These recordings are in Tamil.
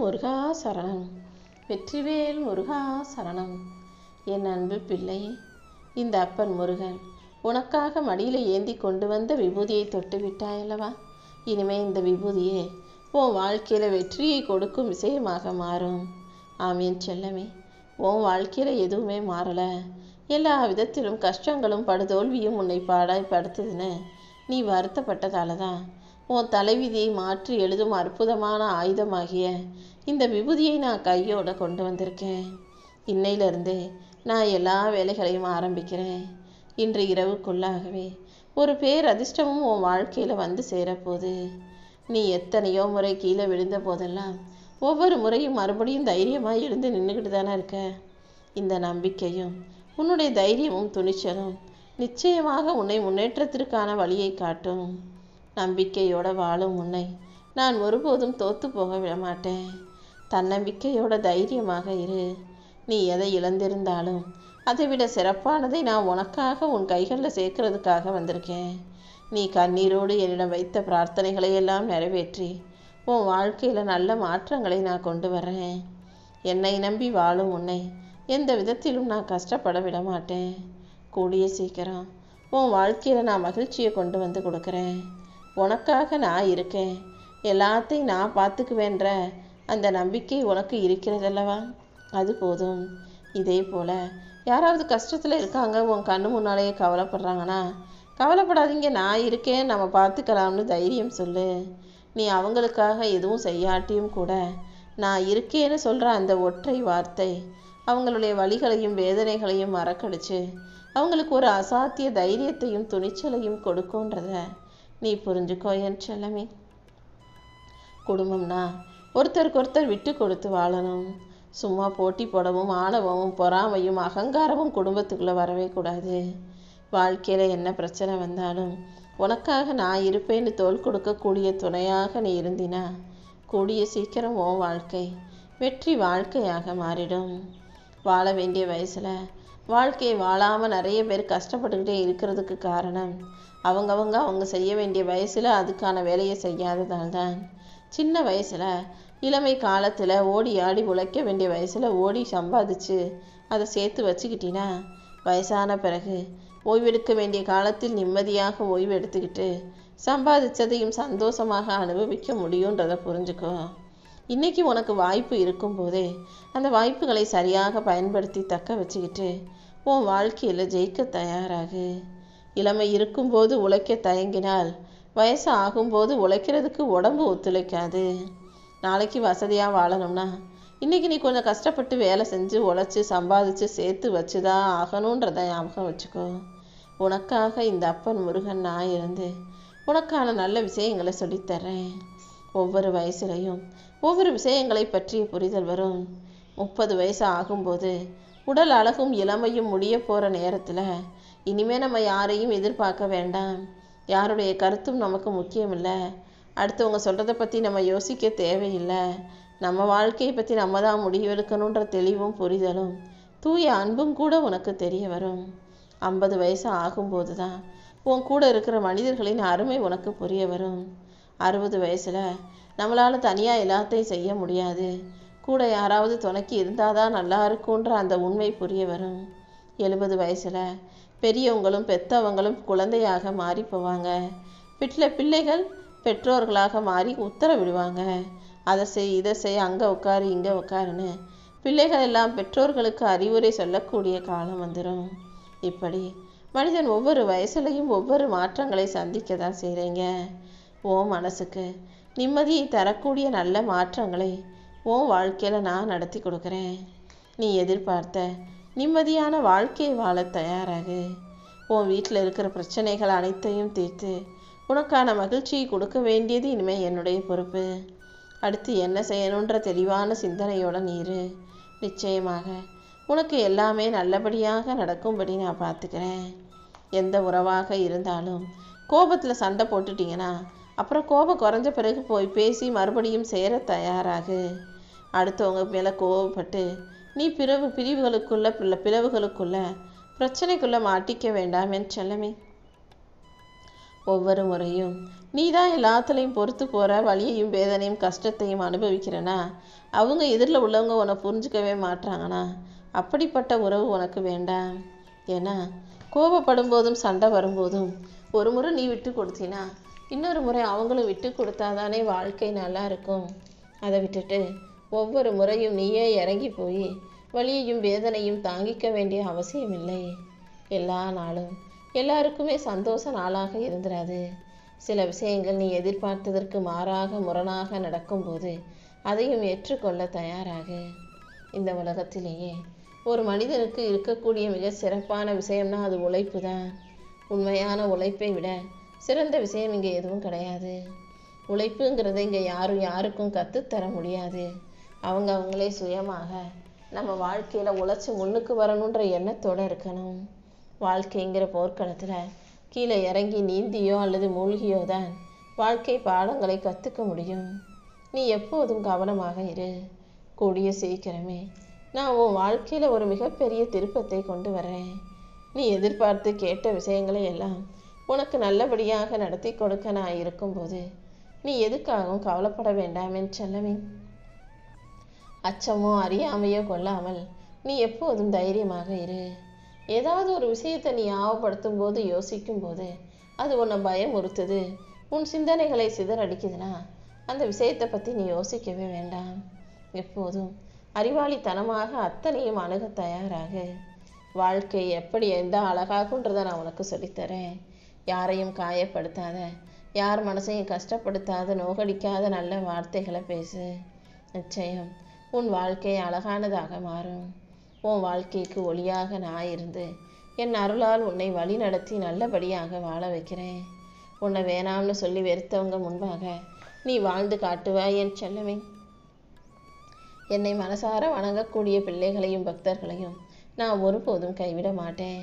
முருகா சரணம். வெற்றிவேல் முருகா சரணம். என் அன்பு பிள்ளையே, இந்த அப்பன் முருகன் உனக்காக மடியில் ஏந்தி கொண்டு வந்த விபூதியை தொட்டு விட்டாயல்லவா? இனிமே இந்த விபூதியே உன் வாழ்க்கையில் வெற்றியை கொடுக்கும் விஷயமாக மாறும். ஆமீன் செல்லமே. உன் வாழ்க்கையில் எதுவுமே மாறலை, எல்லா விதத்திலும் கஷ்டங்களும் படுதோல்வியும் உன்னை பாடாய்படுத்துதுன்னு நீ வருத்தப்பட்டதால தான் உன் தலைவிதியை மாற்றி எழுதும் அற்புதமான ஆயுதமாகிய இந்த விபூதியை நான் கையோட கொண்டு வந்திருக்கேன். இன்னையிலிருந்தே நான் எல்லா வேலைகளையும் ஆரம்பிக்கிறேன். இன்று இரவுக்குள்ளாகவே ஒரு பேரதிர்ஷ்டமும் உன் வாழ்க்கையில் வந்து சேரப்போகுது. நீ எத்தனையோ முறை கீழே விழுந்த போதெல்லாம் ஒவ்வொரு முறையும் மறுபடியும் தைரியமாக எழுந்து நின்றுக்கிட்டு தானே இருக்க. இந்த நம்பிக்கையும் உன்னுடைய தைரியமும் துணிச்சலும் நிச்சயமாக உன்னை முன்னேற்றத்திற்கான வழியை காட்டும். நம்பிக்கையோட வாழும் உன்னை நான் ஒருபோதும் தோற்று போக விடமாட்டேன். தன்னம்பிக்கையோட தைரியமாக இரு. நீ எதை இழந்திருந்தாலும் அதை விட சிறப்பானதை நான் உனக்காக உன் கைகளில் சேர்க்கறதுக்காக வந்திருக்கேன். நீ கண்ணீரோடு என்னிடம் வைத்த பிரார்த்தனைகளை எல்லாம் நிறைவேற்றி உன் வாழ்க்கையில் நல்ல மாற்றங்களை நான் கொண்டு வரேன். என்னை நம்பி வாழும் உன்னை எந்த விதத்திலும் நான் கஷ்டப்பட விட மாட்டேன். கூடிய சீக்கிரம் உன் வாழ்க்கையில் நான் மகிழ்ச்சியை கொண்டு வந்து கொடுக்குறேன். உனக்காக நான் இருக்கேன், எல்லாத்தையும் நான் பார்த்துக்குவேன்ற அந்த நம்பிக்கை உனக்கு இருக்கிறதல்லவா? அது போதும். இதே போல் யாராவது கஷ்டத்தில் இருக்காங்க, உன் கண்ணு முன்னாலேயே கவலைப்படுறாங்கன்னா கவலைப்படாதீங்க, நான் இருக்கேன், நம்ம பார்த்துக்கலாம்னு தைரியம் சொல்லு. நீ அவங்களுக்காக எதுவும் செய்யாட்டியும் கூட நான் இருக்கேன்னு சொல்கிற அந்த ஒற்றை வார்த்தை அவங்களுடைய வலிகளையும் வேதனைகளையும் மறக்கடிச்சு அவங்களுக்கு ஒரு அசாத்திய தைரியத்தையும் துணிச்சலையும் கொடுக்குன்றத நீ புரிஞ்சுக்கோ என் செல்லமே. குடும்பம்னா ஒருத்தருக்கு ஒருத்தர் விட்டு கொடுத்து வாழணும். சும்மா போட்டி போடவும் ஆணவமும் பொறாமையும் அகங்காரமும் குடும்பத்துக்குள்ளே வரவே கூடாது. வாழ்க்கையில் என்ன பிரச்சனை வந்தாலும் உனக்காக நான் இருப்பேன்னு தோள் கொடுக்கக்கூடிய துணையாக நீ இருந்தினா கூடிய சீக்கிரம் உன் வாழ்க்கை வெற்றி வாழ்க்கையாக மாறிடும். வாழ வேண்டிய வயசில் வாழ்க்கையை வாழாமல் நிறைய பேர் கஷ்டப்பட்டுக்கிட்டே இருக்கிறதுக்கு காரணம் அவங்க செய்ய வேண்டிய வயசில் அதுக்கான வேலையை செய்யாததால் தான். சின்ன வயசில் இளமை காலத்தில் ஓடி ஆடி உழைக்க வேண்டிய வயசில் ஓடி சம்பாதிச்சு அதை சேர்த்து வச்சுக்கிட்டினா வயசான பிறகு ஓய்வெடுக்க வேண்டிய காலத்தில் நிம்மதியாக ஓய்வு எடுத்துக்கிட்டு சம்பாதிச்சதையும் சந்தோஷமாக அனுபவிக்க முடியுன்றதை புரிஞ்சுக்கோ. இன்றைக்கி உனக்கு வாய்ப்பு இருக்கும்போதே அந்த வாய்ப்புகளை சரியாக பயன்படுத்தி தக்க வச்சுக்கிட்டு உன் வாழ்க்கையில் ஜெயிக்க தயாராகு. இளமை இருக்கும்போது உழைக்க தயங்கினால் வயசு ஆகும்போது உழைக்கிறதுக்கு உடம்பு ஒத்துழைக்காது. நாளைக்கு வசதியாக வாழணும்னா இன்றைக்கி நீ கொஞ்சம் கஷ்டப்பட்டு வேலை செஞ்சு உழைச்சி சம்பாதிச்சு சேர்த்து வச்சு தான் ஆகணுன்றதை ஞாபகம் வச்சுக்கோ. உனக்காக இந்த அப்பன் முருகன் நான் இருந்து உனக்கான நல்ல விஷயங்களை சொல்லித்தர்றேன். ஒவ்வொரு வயசுலையும் ஒவ்வொரு விஷயங்களை பற்றிய புரிதல் வரும். 30 வயசு ஆகும்போது உடல் அழகும் இளமையும் முடிய போகிற நேரத்தில் இனிமேல் நம்ம யாரையும் எதிர்பார்க்க வேண்டாம். யாருடைய கருத்தும் நமக்கு முக்கியம் இல்லை. அடுத்தவங்க சொல்கிறத பற்றி நம்ம யோசிக்க தேவையில்லை. நம்ம வாழ்க்கையை பற்றி நம்ம தான் முடிவெடுக்கணுன்ற தெளிவும் புரிதலும் தூய அன்பும் கூட உனக்கு தெரிய வரும். 50 வயசு ஆகும்போது தான் உன் கூட இருக்கிற மனிதர்களின் அருமை உனக்கு புரிய வரும். 60 வயசில் நம்மளால் தனியாக எல்லாத்தையும் செய்ய முடியாது, கூட யாராவது துணைக்கு இருந்தால் தான் நல்லா இருக்குன்ற அந்த உண்மை புரிய வரும். 70 வயசில் பெரியவங்களும் பெற்றவங்களும் குழந்தையாக மாறி போவாங்க. பிள்ளைகள் பெற்றோர்களாக மாறி உத்தரவிடுவாங்க. அதை செய் இதை செய், அங்கே உட்காரு இங்கே உட்காருன்னு பிள்ளைகள் எல்லாம் பெற்றோர்களுக்கு அறிவுரை சொல்லக்கூடிய காலம் வந்துடும். இப்படி மனிதன் ஒவ்வொரு வயசுலையும் ஒவ்வொரு மாற்றங்களை சந்திக்க தான் செய்கிறீங்க. உன் மனசுக்கு நிம்மதியை தரக்கூடிய நல்ல மாற்றங்களை உன் வாழ்க்கையில் நான் நடத்தி கொடுக்குறேன். நீ எதிர்பார்த்த நிம்மதியான வாழ்க்கையை வாழ தயாராகு. உன் வீட்டில் இருக்கிற பிரச்சனைகள் அனைத்தையும் தீர்த்து உனக்கான மகிழ்ச்சியை கொடுக்க வேண்டியது இனிமேல் என்னுடைய பொறுப்பு. அடுத்து என்ன செய்யணுன்ற தெளிவான சிந்தனையோட நீரு. நிச்சயமாக உனக்கு எல்லாமே நல்லபடியாக நடக்கும்படி நான் பார்த்துக்கிறேன். எந்த உறவாக இருந்தாலும் கோபத்தில் சண்டை போட்டுட்டிங்கன்னா அப்புறம் கோபம் குறைஞ்ச பிறகு போய் பேசி மறுபடியும் சேர தயாராகு. அடுத்தவங்க மேலே கோபப்பட்டு நீ பிரிவுகளுக்குள்ள பிரச்சனைக்குள்ளே மாட்டிக்க வேண்டாம் என் செல்லமே. ஒவ்வொரு முறையும் நீ தான் எல்லாத்துலேயும் பொறுத்து போகிற, வலியையும் வேதனையும் கஷ்டத்தையும் அனுபவிக்கிறனா அவங்க எதிரில் உள்ளவங்க உன்னை புரிஞ்சுக்கவே மாட்டாங்கண்ணா. அப்படிப்பட்ட உறவு உனக்கு வேண்டாம். ஏன்னா கோபப்படும் போதும் சண்டை வரும்போதும் ஒரு முறை நீ விட்டு கொடுத்தினா இன்னொரு முறை அவங்களும் விட்டு கொடுத்தாதானே வாழ்க்கை நல்லா இருக்கும். அதை விட்டுட்டு ஒவ்வொரு முறையும் நீயே இறங்கி போய் வலியையும் வேதனையும் தாங்கிக்க வேண்டிய அவசியம் இல்லை. எல்லா நாளும் எல்லாருக்குமே சந்தோஷ நாளாக இருந்துராது. சில விஷயங்கள் நீ எதிர்பார்த்ததற்கு மாறாக முரணாக நடக்கும்போது அதையும் ஏற்றுக்கொள்ள தயாராகு. இந்த உலகத்திலேயே ஒரு மனிதனுக்கு இருக்கக்கூடிய மிக சிறப்பான விஷயம்னா அது உழைப்பு தான். உண்மையான உழைப்பை விட சிறந்த விஷயம் இங்கே எதுவும் கிடையாது. உழைப்புங்கிறத இங்கே யாரும் யாருக்கும் கற்றுத்தர முடியாது. அவங்களே சுயமாக நம்ம வாழ்க்கையில் உழைச்சி முன்னுக்கு வரணுன்ற எண்ணத்தோடு இருக்கணும். வாழ்க்கைங்கிற போர்க்களத்தில் கீழே இறங்கி நீந்தியோ அல்லது மூழ்கியோ தான் வாழ்க்கை பாடங்களை கற்றுக்க முடியும். நீ எப்போதும் கவனமாக இரு. கூடிய சீக்கிரமே நான் உன் வாழ்க்கையில் ஒரு மிகப்பெரிய திருப்பத்தை கொண்டு வரேன். நீ எதிர்பார்த்து கேட்ட விஷயங்களை எல்லாம் உனக்கு நல்லபடியாக நடத்தி கொடுக்க நான் இருக்கும்போது நீ எதுக்காகவும் கவலைப்பட வேண்டாம் என் செல்லமே. அச்சமோ அறியாமையோ கொள்ளாமல் நீ எப்போதும் தைரியமாக இரு. ஏதாவது ஒரு விஷயத்தை நீ ஆவப்படுத்தும் போது யோசிக்கும் போது அது உன்னை பயமுறுத்துது, உன் சிந்தனைகளை சிதறடிக்குதுன்னா அந்த விஷயத்தை பற்றி நீ யோசிக்கவே வேண்டாம். எப்போதும் அறிவாளித்தனமாக அத்தனையும் அணுக தயாராக. வாழ்க்கை எப்படி எந்த அழகாகுன்றதை நான் உனக்கு சொல்லித்தரேன். யாரையும் காயப்படுத்தாத, யார் மனசையும் கஷ்டப்படுத்தாத, நோகடிக்காத நல்ல வார்த்தைகளை பேசு. நிச்சயம் உன் வாழ்க்கை அழகானதாக மாறும். உன் வாழ்க்கைக்கு ஒளியாக நான் இருந்து என் அருளால் உன்னை வழி நடத்தி நல்லபடியாக வாழ வைக்கிறேன். உன்னை வேணாம்னு சொல்லி வெறுத்தவங்க முன்பாக நீ வாழ்ந்து காட்டுவாய் என் செல்லமே. என்னை மனசார வணங்கக்கூடிய பிள்ளைகளையும் பக்தர்களையும் நான் ஒருபோதும் கைவிட மாட்டேன்.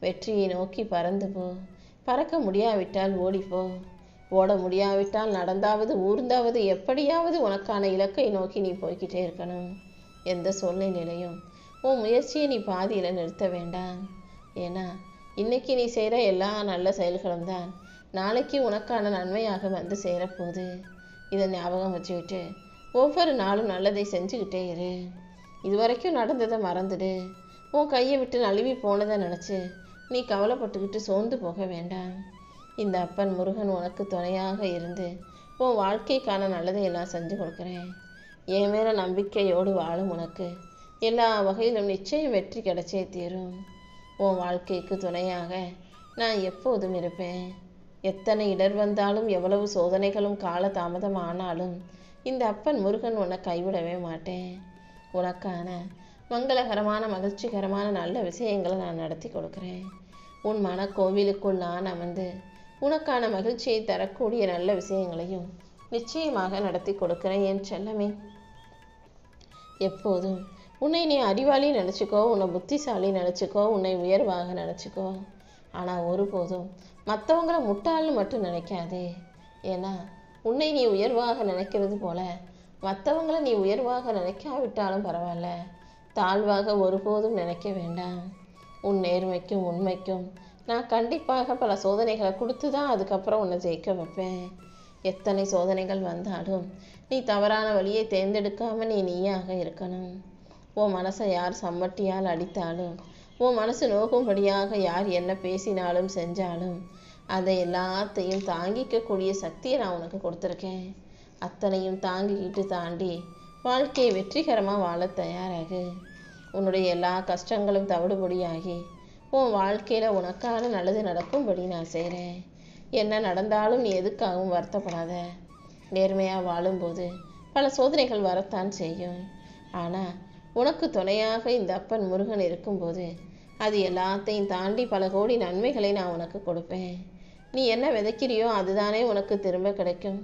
வெற்றியை நோக்கி பறந்து போ. பறக்க முடியாவிட்டால் ஓடிப்போ. ஓட முடியாவிட்டால் நடந்தாவது ஊர்ந்தாவது எப்படியாவது உனக்கான இலக்கை நோக்கி நீ போய்கிட்டே இருக்கணும். எந்த சூழ்நிலையிலையும் உன் முயற்சியை நீ பாதியில் நிறுத்த வேண்டாம். ஏன்னா இன்னைக்கு நீ செய்கிற எல்லா நல்ல செயல்களும் தான் நாளைக்கு உனக்கான நன்மையாக வந்து சேரப்போகுது. இதை ஞாபகம் வச்சுக்கிட்டு ஒவ்வொரு நாளும் நல்லதை செஞ்சுக்கிட்டே இரு. இதுவரைக்கும் நடந்ததை மறந்துடு. உன் கையை விட்டு நழுவி போனதை நினச்சி நீ கவலைப்பட்டுக்கிட்டு சோர்ந்து போக வேண்டாம். இந்த அப்பன் முருகன் உனக்கு துணையாக இருந்து உன் வாழ்க்கைக்கான நல்லதை எல்லாம் செஞ்சு கொடுக்குறேன். என் மேலே நம்பிக்கையோடு வாழும் உனக்கு எல்லா வகையிலும் நிச்சயம் வெற்றி கிடைச்சே தீரும். உன் வாழ்க்கைக்கு துணையாக நான் எப்போதும் இருப்பேன். எத்தனை இடர் வந்தாலும் எவ்வளவு சோதனைகளும் கால தாமதம் ஆனாலும் இந்த அப்பன் முருகன் உன்னை கைவிடவே மாட்டேன். உனக்கான மங்களகரமான மகிழ்ச்சிகரமான நல்ல விஷயங்களை நான் நடத்தி கொடுக்குறேன். உன் மன கோவிலுக்குள் நான் அமர்ந்து உனக்கான மகிழ்ச்சியை தரக்கூடிய நல்ல விஷயங்களையும் நிச்சயமாக நடத்தி கொடுக்குறேன் என் செல்லமே. எப்போதும் உன்னை நீ அறிவாளி நினச்சிக்கோ, உன்னை புத்திசாலி நினச்சிக்கோ, உன்னை உயர்வாக நினச்சிக்கோ. ஆனால் ஒருபோதும் மற்றவங்கள முட்டாள்னு மட்டும் நினைக்காதே. ஏன்னா உன்னை நீ உயர்வாக நினைக்கிறது போல மற்றவங்கள நீ உயர்வாக நினைக்காவிட்டாலும் பரவாயில்ல, தாழ்வாக ஒருபோதும் நினைக்க வேண்டாம். உன் நேர்மைக்கும் உண்மைக்கும் நான் கண்டிப்பாக பல சோதனைகளை கொடுத்து தான் அதுக்கப்புறம் உன்னை ஜெயிக்க வைப்பேன். எத்தனை சோதனைகள் வந்தாலும் நீ தவறான வழியை தேர்ந்தெடுக்காம நீ நீயாக இருக்கணும். உன் மனசை யார் சம்மட்டியால் அடித்தாலும், உன் மனசு நோக்கும்படியாக யார் என்ன பேசினாலும் செஞ்சாலும் அதை எல்லாத்தையும் தாங்கிக்கக்கூடிய சக்தியை நான் உனக்கு கொடுத்துருக்கேன். அத்தனையும் தாங்கிக்கிட்டு தாண்டி வாழ்க்கையை வெற்றிகரமாக வாழ தயாராகு. உன்னுடைய எல்லா கஷ்டங்களும் தவிடுபடியாகி உன் வாழ்க்கையில் உனக்கான நல்லது நடக்கும்படி நான் செய்கிறேன். என்ன நடந்தாலும் நீ எதுக்காகவும் வருத்தப்படாத. நேர்மையாக வாழும்போது பல சோதனைகள் வரத்தான் செய்யும். ஆனால் உனக்கு துணையாக இந்த அப்பன் முருகன் இருக்கும்போது அது எல்லாத்தையும் தாண்டி பல கோடி நன்மைகளை நான் உனக்கு கொடுப்பேன். நீ என்ன விதைக்கிறியோ அதுதானே உனக்கு திரும்ப கிடைக்கும்.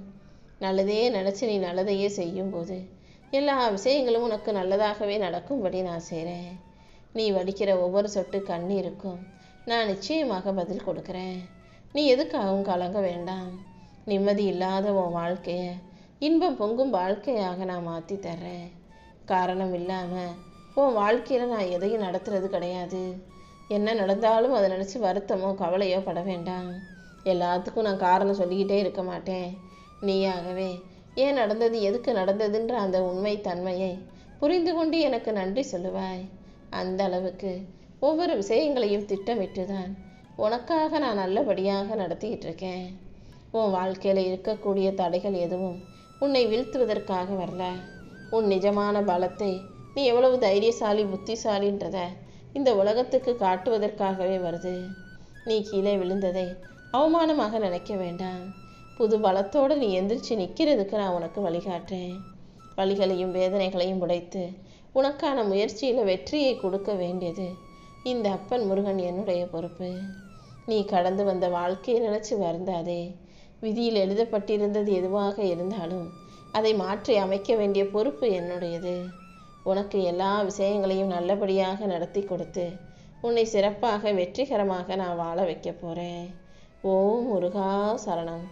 நல்லதையே நினச்சி நீ நல்லதையே செய்யும்போது எல்லா விஷயங்களும் உனக்கு நல்லதாகவே நடக்கும்படி நான் செய்கிறேன். நீ வடிக்கிற ஒவ்வொரு சொட்டு கண்ணீருக்கும் நான் நிச்சயமாக பதில் கொடுக்குறேன். நீ எதுக்காகவும் கலங்க வேண்டாம். நிம்மதி இல்லாத உன் வாழ்க்கையை இன்பம் பொங்கும் வாழ்க்கையாக நான் மாற்றி தர்றேன். காரணம் இல்லாமல் உன் வாழ்க்கையில் நான் எதையும் நடத்துறது கிடையாது. என்ன நடந்தாலும் அதை நினச்சி வருத்தமோ கவலையோ பட வேண்டாம். எல்லாத்துக்கும் நான் காரணம் சொல்லிக்கிட்டே இருக்க மாட்டேன். நீயாகவே ஏன் நடந்தது, எதுக்கு நடந்ததுன்ற அந்த உண்மை தன்மையை புரிந்து கொண்டு எனக்கு நன்றி சொல்லுவாய். அந்த அளவுக்கு ஒவ்வொரு விஷயங்களையும் திட்டமிட்டு தான் உனக்காக நான் நல்லபடியாக நடத்திக்கிட்டு இருக்கேன். உன் வாழ்க்கையில் இருக்கக்கூடிய தடைகள் எதுவும் உன்னை வீழ்த்துவதற்காக வரல. உன் நிஜமான பலத்தை, நீ எவ்வளவு தைரியசாலி புத்திசாலின்றத இந்த உலகத்துக்கு காட்டுவதற்காகவே வருது. நீ கீழே விழுந்ததை அவமானமாக நினைக்க வேண்டாம். புது பலத்தோடு நீ எந்திரிச்சு நிற்கிறதுக்கு நான் உனக்கு வழிகாட்டுறேன். வலிகளையும் வேதனைகளையும் உடைத்து உனக்கான முயற்சியில் வெற்றியை கொடுக்க வேண்டியது இந்த அப்பன் முருகன் என்னுடைய பொறுப்பு. நீ கடந்து வந்த வாழ்க்கையை நினைச்சு வருந்தாதே. விதியில் எழுதப்பட்டிருந்தது எதுவாக இருந்தாலும் அதை மாற்றி அமைக்க வேண்டிய பொறுப்பு என்னுடையது. உனக்கு எல்லா விஷயங்களையும் நல்லபடியாக நடத்தி கொடுத்து உன்னை சிறப்பாக வெற்றிகரமாக நான் வாழ வைக்க போகிறேன். ஓம் முருகா சரணம்.